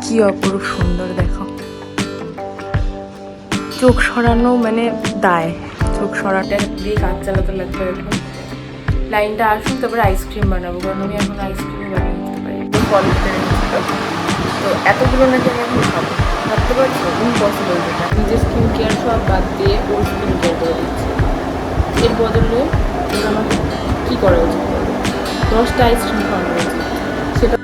কি অপরূপ সুন্দর দেখো। চোখ সরানো মানে দায়, চোখ সরাটা দিয়ে কাজ চালাতে লাগবে। এখন লাইনটা আসুন, তারপরে আইসক্রিম বানাবো, কারণ আমি এখন আইসক্রিম বানিয়ে দিতে পারি। তো এতগুলো নাকি আমি এখন খাবো, ভাবতে পারছো? ইম্পসিবল যেটা। নিজের স্কিন কেয়ার সব বাদ দিয়ে ওর স্কিন কেয়ার করে দিচ্ছে। এর বদলে ওর আমাকে কী করা উচিত? 10টা আইসক্রিম খাওয়ানো উচিত সেটা।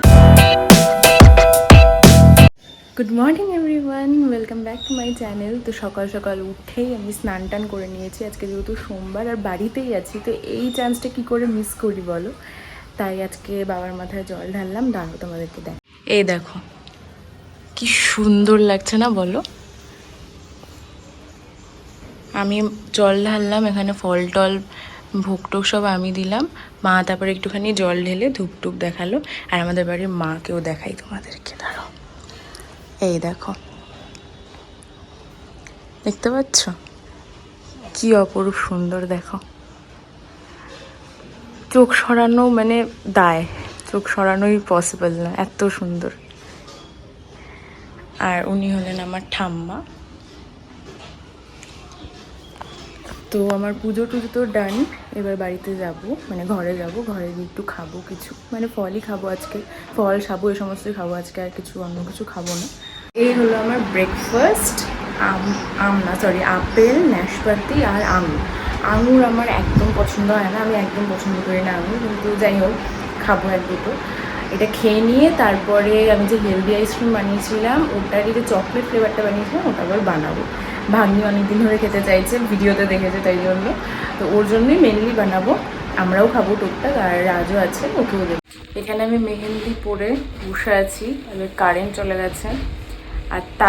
Good morning everyone, welcome back to my channel. তো সকাল সকাল উঠেই আমি স্নান টান করে নিয়েছি। আজকে যেহেতু সোমবার আর বাড়িতেই আছি, তো এই চান্সটা কি করে মিস করি বলো। তাই আজকে বাবার মাথায় জল ঢাললাম। দাঁড়াও তোমাদেরকে দেখ, এই দেখো কি সুন্দর লাগছে না বলো। আমি জল ঢাললাম, এখানে ফল টল ভোগ টোক সব আমি দিলাম। মা তারপরে একটুখানি জল ঢেলে ধূপ টুপ দেখালো। আর আমাদের বাড়ির মাকেও দেখাই তোমাদেরকে, দাঁড়াও। এই দেখো, দেখতে পাচ্ছ কি অপরূপ সুন্দর দেখো। চোখ সরানো মানে দায়, চোখ সরানোই পসিবল না, এত সুন্দর। আর উনি হলেন আমার ঠাম্মা। তো আমার পুজো টুজো তো ডান। এবার বাড়িতে যাব, মানে ঘরে যাব, ঘরে গিয়ে একটু খাবো কিছু, মানে ফলই খাবো আজকে। ফল সাবু এই সমস্তই খাবো আজকে, আর কিছু অন্য কিছু খাবো না। এই হলো আমার ব্রেকফাস্ট। আপেল, নাশপাতি আর আঙুর। আঙুর আমার একদম পছন্দ হয় না, আমি একদম পছন্দ করি না আঙুর, কিন্তু যাই হোক খাবো এক দুটো। এটা খেয়ে নিয়ে তারপরে আমি যে হেলদি আইসক্রিম বানিয়েছিলাম, ওটারই যে চকলেট ফ্লেভারটা বানিয়েছিলাম, ওটা আবার বানাবো। ভাগ্নি অনেকদিন ধরে খেতে চাইছে, ভিডিওতে দেখেছে, তাই জন্য। তো ওর জন্যই মেনলি বানাবো। আমরাও খাবো টুকটাক, আর রাজও আছে, ওকেও দেবো। এখানে আমি মেহেন্দি পরে বসে আছি, এবার কারেন্ট চলে গেছে।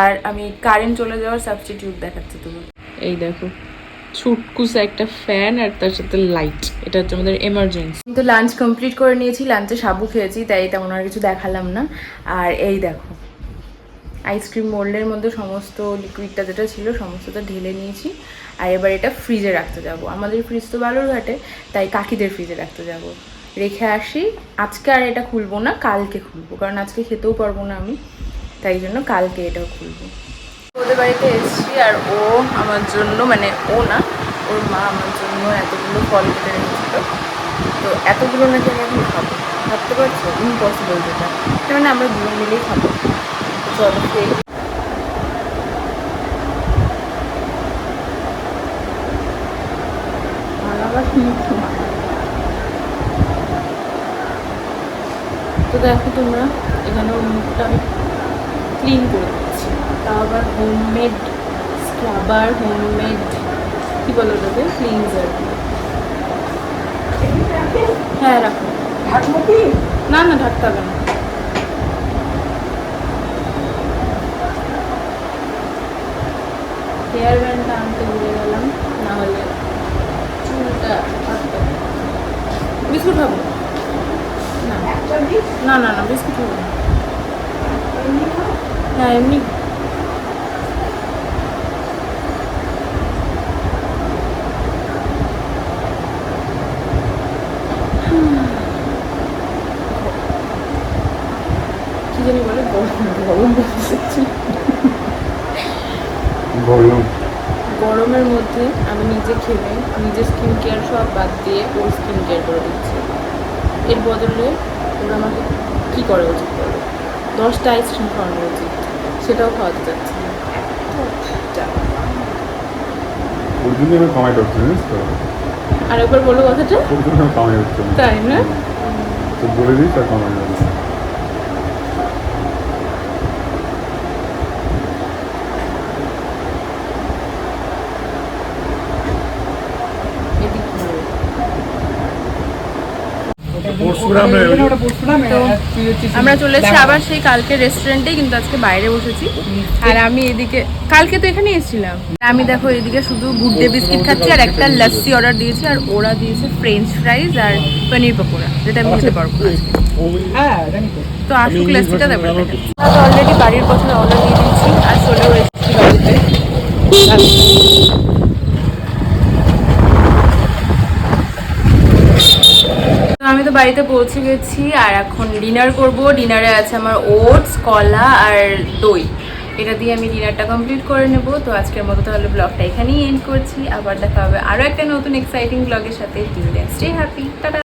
আর আমি কারেন্ট চলে যাওয়ার সাবস্টিটিউট দেখাচ্ছি তুমি। এই দেখো, ছুটকুসা একটা ফ্যান আর তার সাথে লাইট, এটা হচ্ছে আমাদের এমার্জেন্সি। তো লাঞ্চ কমপ্লিট করে নিয়েছি, লাঞ্চে সাবু খেয়েছি, তাই তেমন আর কিছু দেখালাম না। আর এই দেখো, আইসক্রিম মোল্ডের মধ্যে সমস্ত লিকুইডটা যেটা ছিল সমস্তটা ঢেলে নিয়েছি। আর এবার এটা ফ্রিজে রাখতে যাব। আমাদের ফ্রিজ তো বালুরঘাটে, তাই কাকিদের ফ্রিজে রাখতে যাব। রেখে আসি। আজকে আর এটা খুলবো না, কালকে খুলবো, কারণ আজকে খেতেও পারবো না আমি, তাই জন্য কালকে এটাও খুলবো। ওদের বাড়িতে এসেছি, আর ও আমার জন্য, মানে ও না, ওর মা আমার জন্য এতগুলো ফল কেটে রেখেছিল। তো এতগুলো নাকি আমি এখন খাবো, ভাবতে পারছো? ইম্পসিবল যেটা। মানে আমরা দুজন মিলেই খাবো। চলো খেয়ে। তো দেখো তোমরা, এখানে ওর মুখটা আমি ক্লিন করে দিচ্ছি। তাও আবার হোমমেড স্ক্রাবার, হোমমেড কী বলো ওটাকে, ক্লিনজার। হ্যাঁ রাখো। ঢাকবো কি? না না, ঢাকতে হবে না। হেয়ার ব্যান্ডটা আনতে ভুলে গেলাম, না হলে চুলটা কাটতে হবে। বিস্কুট খাবো না? না না না, বিস্কুট খাবো না। হ্যাঁ এমনি। কি জানি বলে, গরমের মধ্যে আমি নিজে খেলে নিজের স্কিন কেয়ার সব বাদ দিয়ে ওর স্কিন কেয়ার করে দিচ্ছি। এর বদলে ওর আমাকে কী করা উচিত বলো? 10টা আইসক্রিম খাওয়ানো উচিত, সেটাও খাওয়াতে চাচ্ছি না। আরেকবার বলো কথাটা। তাই না? বলে দিই, তার কামাই যাবে। আমরা চলে এসেছি আবার সেই কালকে রেস্টুরেন্টে, কিন্তু আজকে বাইরে বসেছি। আর আমি এদিকে, কালকে তো এখানে এসেছিলাম। আমি দেখো এদিকে শুধু গুড ডে বিস্কিট খাচ্ছি, আর একটা লস্যি অর্ডার দিয়েছি, আর ওরা দিয়েছে ফ্রেঞ্চ ফ্রাইজ আর পনির পকোড়া, যেটা আমি খেতে পারবো না। তো আসুক লস্যিটা, তারপরে অলরেডি বাড়ির কথা অর্ডার দিয়ে দিয়েছি, আর চলেও এসেছি বাড়িতে। আমি তো বাড়িতে পৌঁছে গেছি আর এখন ডিনার করব। ডিনারে আছে আমার ওটস, কলা আর দই। এটা দিয়ে আমি ডিনারটা কমপ্লিট করে নেব। তো আজকের মতো তাহলে ব্লগটা এখানেই এন্ড করছি। আবার দেখা হবে আরও একটা নতুন এক্সাইটিং ব্লগের সাথে। Till then stay happy, tata.